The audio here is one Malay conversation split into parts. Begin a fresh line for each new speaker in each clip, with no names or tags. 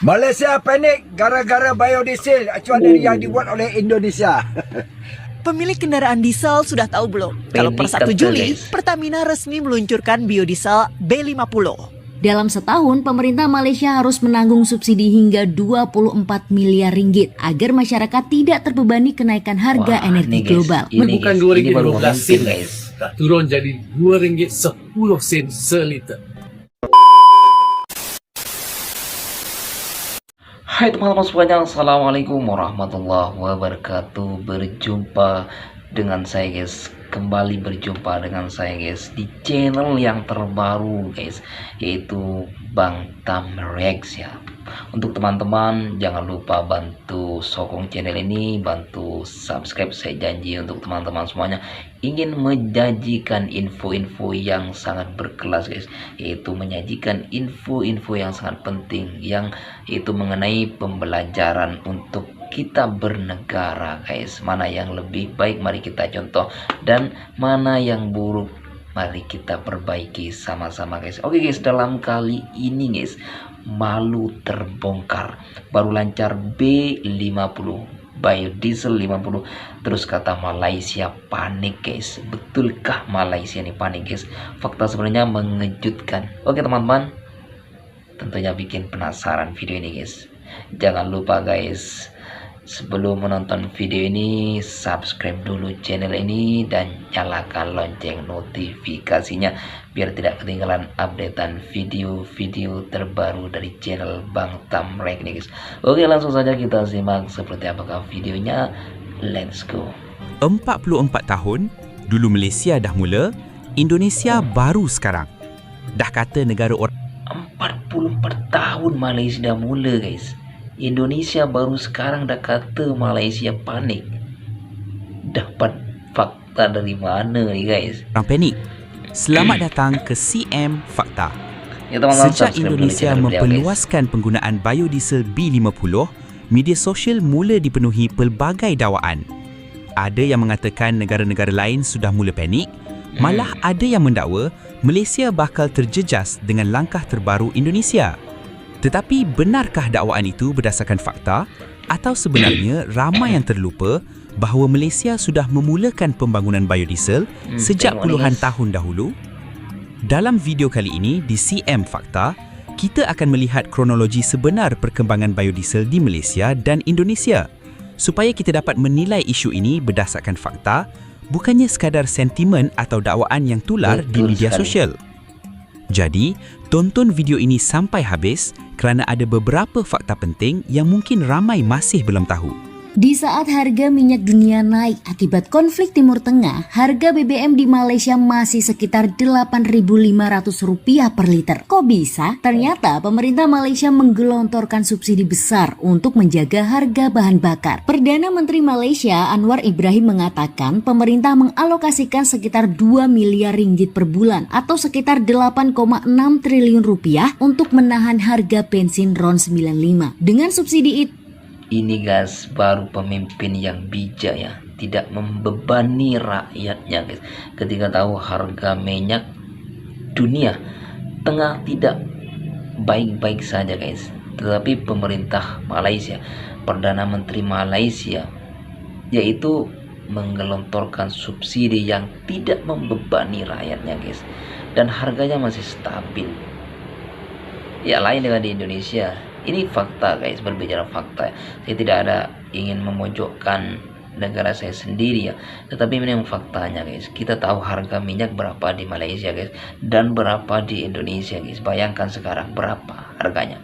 Malaysia panik gara-gara biodiesel acuan dari yang dibuat oleh Indonesia.
Pemilik kendaraan diesel sudah tahu belum? Kalau per 1 Juli, Pertamina resmi meluncurkan biodiesel B50.
Dalam setahun, pemerintah Malaysia harus menanggung subsidi hingga 24 miliar ringgit agar masyarakat tidak terbebani kenaikan harga energi global.
Bukan RM2.12 guys. Turun jadi RM2.10 seliter.
Hai teman-teman semuanya, Assalamualaikum warahmatullahi wabarakatuh. Berjumpa dengan saya guys, kembali berjumpa dengan saya guys di channel yang terbaru guys, yaitu Bang Tam React ya. Untuk teman-teman jangan lupa bantu sokong channel ini, bantu subscribe. Saya janji untuk teman-teman semuanya ingin menyajikan info-info yang sangat berkelas guys, yaitu menyajikan info-info yang sangat penting, yang itu mengenai pembelajaran untuk kita bernegara guys. Mana yang lebih baik mari kita contoh, dan mana yang buruk mari kita perbaiki sama-sama guys. Oke guys, dalam kali ini guys, malu terbongkar. Baru lancar B50 biodiesel 50, terus kata Malaysia panik guys. Betulkah Malaysia ini panik guys? Fakta sebenarnya mengejutkan. Oke teman-teman, tentunya bikin penasaran video ini guys. Jangan lupa guys, sebelum menonton video ini, subscribe dulu channel ini dan nyalakan lonceng notifikasinya biar tidak ketinggalan updatean video-video terbaru dari channel Bang Tam React nih guys. Oke, langsung saja kita simak seperti apakah videonya. Let's go.
44 tahun, dulu Malaysia dah mula, Indonesia baru sekarang. Dah kata negara orang.
44 tahun Malaysia dah mula guys, Indonesia baru sekarang dah kata Malaysia panik. Dapat fakta dari mana nih guys?
Orang panik. Selamat datang ke CM Fakta.
Ya, teman-teman,
sejak Indonesia memperluaskan penggunaan biodiesel B50, media sosial mula dipenuhi pelbagai dakwaan. Ada yang mengatakan negara-negara lain sudah mula panik, malah ada yang mendakwa Malaysia bakal terjejas dengan langkah terbaru Indonesia. Tetapi benarkah dakwaan itu berdasarkan fakta, atau sebenarnya ramai yang terlupa bahawa Malaysia sudah memulakan pembangunan biodiesel sejak puluhan tahun dahulu? Dalam video kali ini di CM Fakta, kita akan melihat kronologi sebenar perkembangan biodiesel di Malaysia dan Indonesia supaya kita dapat menilai isu ini berdasarkan fakta, bukannya sekadar sentimen atau dakwaan yang tular di media sosial. Jadi, tonton video ini sampai habis kerana ada beberapa fakta penting yang mungkin ramai masih belum tahu.
Di saat harga minyak dunia naik akibat konflik Timur Tengah, harga BBM di Malaysia masih sekitar Rp8.500 per liter. Kok bisa? Ternyata pemerintah Malaysia menggelontorkan subsidi besar untuk menjaga harga bahan bakar. Perdana Menteri Malaysia Anwar Ibrahim mengatakan pemerintah mengalokasikan sekitar 2 miliar ringgit per bulan atau sekitar 8,6 triliun rupiah untuk menahan harga bensin RON 95. Dengan subsidi itu,
ini guys, baru pemimpin yang bijak ya, tidak membebani rakyatnya guys. Ketika tahu harga minyak dunia tengah tidak baik-baik saja guys, tetapi pemerintah Malaysia, Perdana Menteri Malaysia, yaitu menggelontorkan subsidi yang tidak membebani rakyatnya guys, dan harganya masih stabil. Ya, lain dengan di Indonesia. Ini fakta guys, berbicara fakta. Saya tidak ada ingin memojokkan negara saya sendiri ya, tetapi memang faktanya guys. Kita tahu harga minyak berapa di Malaysia guys, dan berapa di Indonesia guys. Bayangkan sekarang berapa harganya.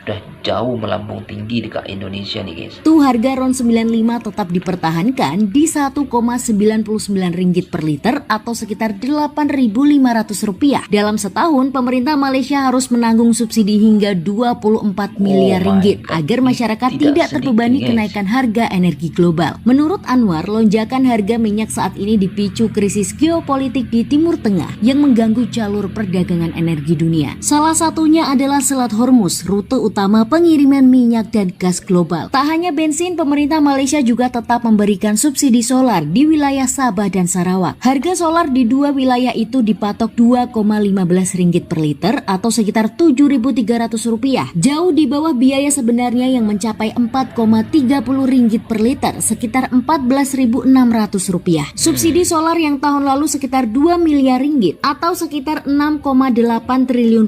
Sudah jauh melambung tinggi dekat Indonesia nih guys.
Tuh harga RON 95 tetap dipertahankan di Rp1,99 per liter atau sekitar Rp8.500. Dalam setahun, pemerintah Malaysia harus menanggung subsidi hingga 24 miliar ringgit agar masyarakat tidak terbebani kenaikan harga energi global. Menurut Anwar, lonjakan harga minyak saat ini dipicu krisis geopolitik di Timur Tengah yang mengganggu jalur perdagangan energi dunia. Salah satunya adalah Selat Hormuz, rute utama pengiriman minyak dan gas global. Tak hanya bensin, pemerintah Malaysia juga tetap memberikan subsidi solar di wilayah Sabah dan Sarawak. Harga solar di dua wilayah itu dipatok RM2,15 per liter atau sekitar Rp7.300, jauh di bawah biaya sebenarnya yang mencapai Rp4,30 per liter, sekitar Rp14.600. Subsidi solar yang tahun lalu sekitar Rp2 miliar atau sekitar Rp6,8 triliun,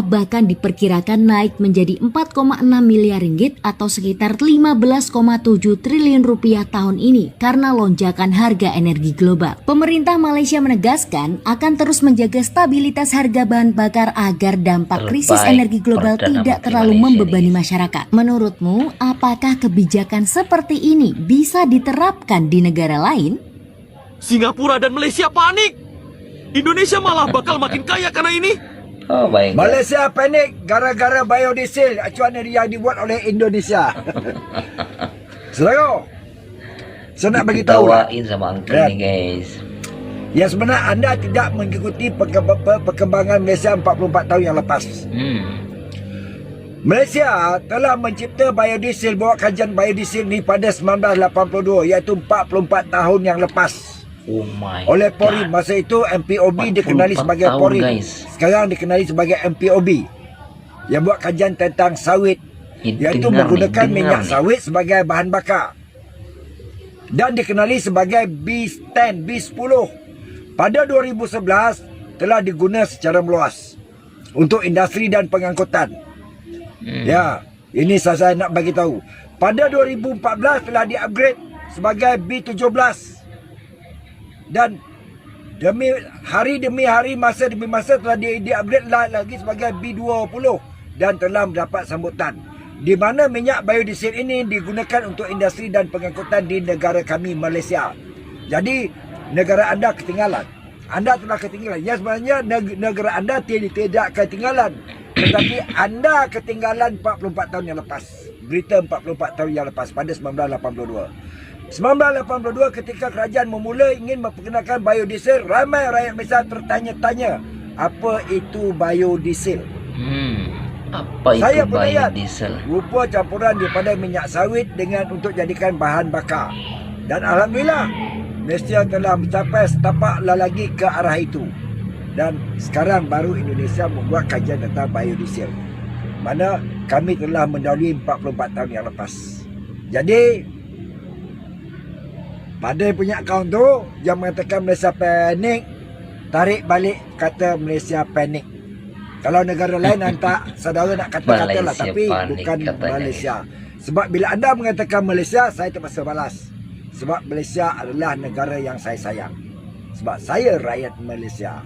bahkan diperkirakan naik menjadi Rp4,6 miliar atau sekitar Rp15,7 triliun tahun ini karena lonjakan harga energi global. Pemerintah Malaysia menegaskan akan terus menjaga stabilitas harga bahan bakar agar dampak krisis energi global tidak terlalu membebani masyarakat. Menurutmu, apakah kebijakan seperti ini bisa diterapkan di negara lain?
Singapura dan Malaysia panik. Indonesia malah bakal makin kaya karena ini.
Oh baik.
Malaysia panik gara-gara biodiesel acuan yang dibuat oleh Indonesia. Saudara, saya nak bagi tahu lah.
Ditawain sama uncle ni guys.
Yang sebenarnya anda tidak mengikuti perkembangan Malaysia 44 tahun yang lepas. Malaysia telah mencipta biodiesel, bawa kajian biodiesel ni pada 1982, iaitu 44 tahun yang lepas.
Oh my
Oleh Polri.
God.
Masa itu MPOB dikenali
44
sebagai
tahun,
Polri.
guys.
Sekarang dikenali sebagai MPOB yang buat kajian tentang sawit, iaitu menggunakan minyak sawit sebagai bahan bakar, dan dikenali sebagai B10, B10. Pada 2011 telah diguna secara meluas untuk industri dan pengangkutan. Ya, ini saya nak bagi tahu. Pada 2014 telah di-upgrade sebagai B17. Dan demi hari, masa demi masa telah di-upgrade lagi sebagai B20 dan telah mendapat sambutan. Di mana minyak biodiesel ini digunakan untuk industri dan pengangkutan di negara kami, Malaysia. Jadi negara anda ketinggalan. Anda telah ketinggalan. Ya, sebenarnya negara anda tidak ketinggalan, tetapi anda ketinggalan 44 tahun yang lepas. Berita 44 tahun yang lepas pada 1982. 1982 ketika kerajaan memula ingin memperkenalkan biodiesel, ramai rakyat Malaysia tertanya-tanya apa itu biodiesel.
Apa itu
Saya pun lihat
biodiesel?
rupa campuran daripada minyak sawit dengan untuk jadikan bahan bakar. Dan alhamdulillah Malaysia telah mencapai setapak lagi ke arah itu. Dan sekarang baru Indonesia membuat kajian tentang biodiesel, mana kami telah mendahului 44 tahun yang lepas. Jadi pada punya akaun tu yang mengatakan Malaysia panik, tarik balik kata Malaysia panik. Kalau negara lain hantar saudara nak kata-kata lah, tapi bukan Malaysia. Sebab bila anda mengatakan Malaysia, saya terpaksa balas. Sebab Malaysia adalah negara yang saya sayang. Sebab saya rakyat Malaysia.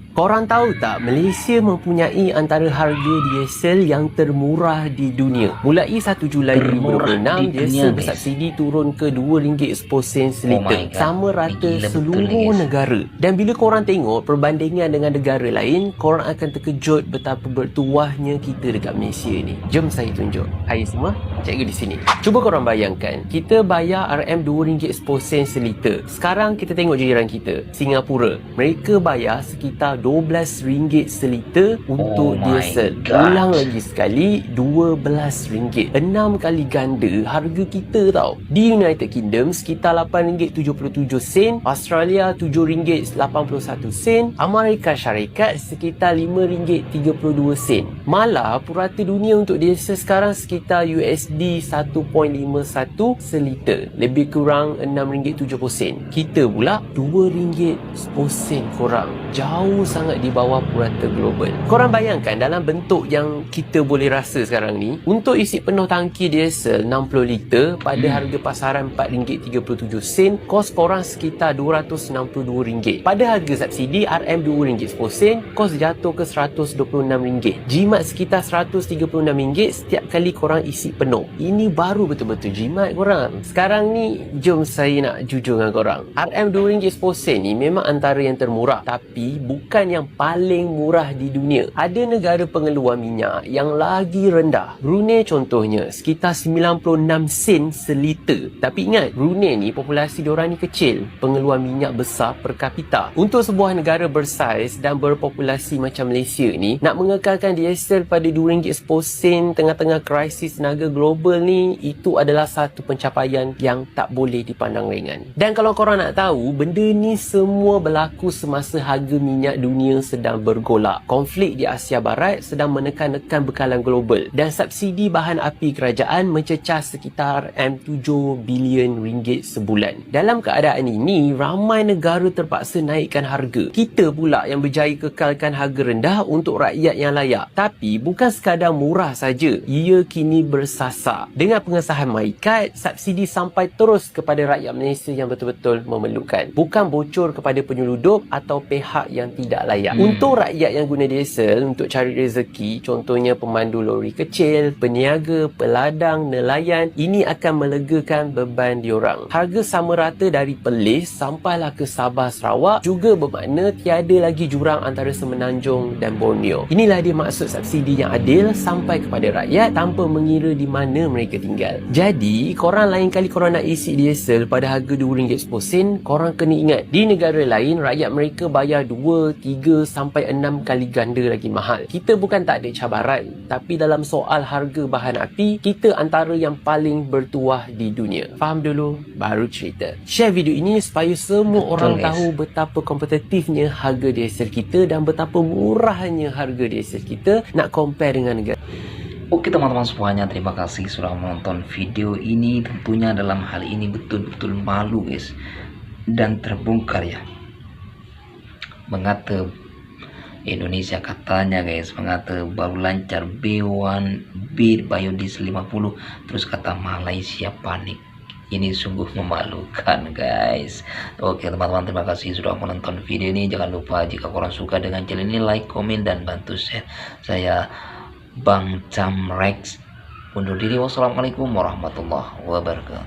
Korang tahu tak, Malaysia mempunyai antara harga diesel yang termurah di dunia. Mulai 1 Julai 2026, diesel bersubsidi turun ke RM2.10 seliter. Sama rata seluruh negara. Dan bila korang tengok perbandingan dengan negara lain, korang akan terkejut betapa bertuahnya kita dekat Malaysia ni. Jom saya tunjuk. Hai semua, cikgu di sini. Cuba korang bayangkan, kita bayar RM2.10 seliter. Sekarang kita tengok jiran kita, Singapura. Mereka bayar sekitar RM12 seliter untuk diesel. Ulang lagi sekali, RM12. 6 kali ganda harga kita tau. Di United Kingdom sekitar RM8.77, Australia RM7.81, Amerika Syarikat sekitar RM5.32. Malah purata dunia untuk diesel sekarang sekitar USD 1.51 seliter, lebih kurang RM6.70. Kita pula RM2.10 korang. Jauh sangat di bawah purata global. Korang bayangkan dalam bentuk yang kita boleh rasa sekarang ni, untuk isi penuh tangki diesel 60 liter pada harga pasaran RM4.37, kos korang sekitar RM262. Pada harga subsidi RM2.10, kos jatuh ke RM126. Jimat sekitar RM136 setiap kali korang isi penuh. Ini baru betul-betul jimat korang. Sekarang ni, jom saya nak jujur dengan korang. RM2.10 ni memang antara yang termurah, tapi Tapi bukan yang paling murah di dunia. Ada negara pengeluar minyak yang lagi rendah. Brunei contohnya, sekitar 96 sen seliter. Tapi ingat, Brunei ni populasi diorang ni kecil, pengeluar minyak besar per kapita. Untuk sebuah negara bersaiz dan berpopulasi macam Malaysia ni, nak mengekalkan diesel pada RM2.10 tengah-tengah krisis tenaga global ni, itu adalah satu pencapaian yang tak boleh dipandang ringan. Dan kalau korang nak tahu, benda ni semua berlaku semasa harga minyak dunia sedang bergolak. Konflik di Asia Barat sedang menekan-nekan bekalan global dan subsidi bahan api kerajaan mencecah sekitar RM7 bilion sebulan. Dalam keadaan ini, ramai negara terpaksa naikkan harga. Kita pula yang berjaya kekalkan harga rendah untuk rakyat yang layak. Tapi bukan sekadar murah saja, ia kini bersasar. Dengan pengesahan MyKad, subsidi sampai terus kepada rakyat Malaysia yang betul-betul memerlukan. Bukan bocor kepada penyelundup atau pihak yang tidak layak. Untuk rakyat yang guna diesel untuk cari rezeki, contohnya pemandu lori kecil, peniaga, peladang, nelayan, ini akan melegakan beban diorang. Harga sama rata dari Perlis sampailah ke Sabah Sarawak juga bermakna tiada lagi jurang antara Semenanjung dan Borneo. Inilah dia maksud subsidi yang adil sampai kepada rakyat tanpa mengira di mana mereka tinggal. Jadi, korang lain kali korang nak isi diesel pada harga RM2.10, korang kena ingat, di negara lain rakyat mereka bayar 2, 3 sampai 6 kali ganda lagi mahal. Kita bukan tak ada cabaran, tapi dalam soal harga bahan api, kita antara yang paling bertuah di dunia. Faham dulu, baru cerita. Share video ini supaya semua orang tahu betapa kompetitifnya harga diesel kita dan betapa murahnya harga diesel kita nak compare dengan negara.
Oke teman-teman semuanya, terima kasih sudah menonton video ini. Tentunya dalam hal ini betul-betul malu guys, dan terbongkar ya. Mengata Indonesia katanya guys, mengata baru lancar B1 biodiesel 50, terus kata Malaysia panik. Ini sungguh memalukan guys. Oke teman-teman, terima kasih sudah menonton video ini. Jangan lupa jika korang suka dengan channel ini, like, komen, dan bantu share. Saya Bang Cam Rex undur diri. Wassalamualaikum warahmatullahi wabarakatuh.